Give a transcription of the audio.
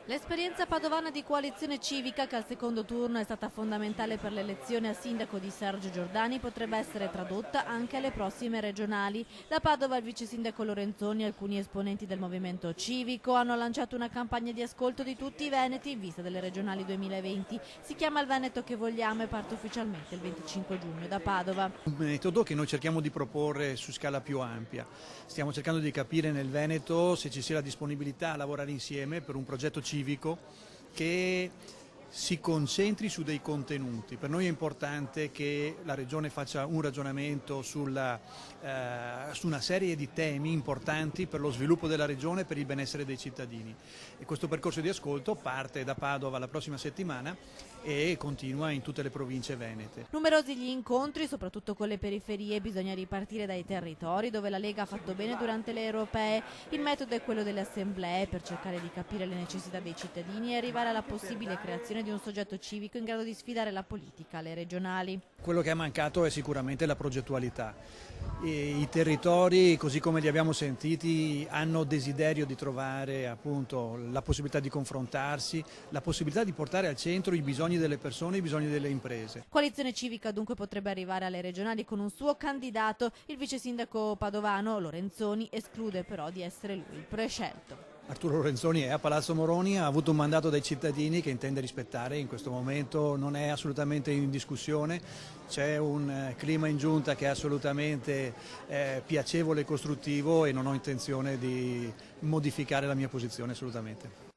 L'esperienza padovana di coalizione civica, che al secondo turno è stata fondamentale per l'elezione a sindaco di Sergio Giordani, potrebbe essere tradotta anche alle prossime regionali. Da Padova il vice sindaco Lorenzoni e alcuni esponenti del movimento civico hanno lanciato una campagna di ascolto di tutti i veneti in vista delle regionali 2020. Si chiama Il Veneto che vogliamo e parte ufficialmente il 25 giugno da Padova. Un metodo che noi cerchiamo di proporre su scala più ampia. Stiamo cercando di capire nel Veneto se ci sia la disponibilità a lavorare insieme per un progetto civico che si concentri su dei contenuti. Per noi è importante che la Regione faccia un ragionamento su una serie di temi importanti per lo sviluppo della Regione e per il benessere dei cittadini. E questo percorso di ascolto parte da Padova la prossima settimana e continua in tutte le province venete. Numerosi gli incontri, soprattutto con le periferie. Bisogna ripartire dai territori dove la Lega ha fatto bene durante le europee. Il metodo è quello delle assemblee per cercare di capire le necessità dei cittadini e arrivare alla possibile creazione di un soggetto civico in grado di sfidare la politica alle regionali. Quello che è mancato è sicuramente la progettualità. I territori, così come li abbiamo sentiti, hanno desiderio di trovare appunto la possibilità di confrontarsi, la possibilità di portare al centro i bisogni delle persone, i bisogni delle imprese. Coalizione civica dunque potrebbe arrivare alle regionali con un suo candidato. Il vice sindaco padovano Lorenzoni esclude però di essere lui il prescelto. Arturo Lorenzoni è a Palazzo Moroni, ha avuto un mandato dai cittadini che intende rispettare, in questo momento non è assolutamente in discussione, c'è un clima in giunta che è assolutamente piacevole e costruttivo e non ho intenzione di modificare la mia posizione assolutamente.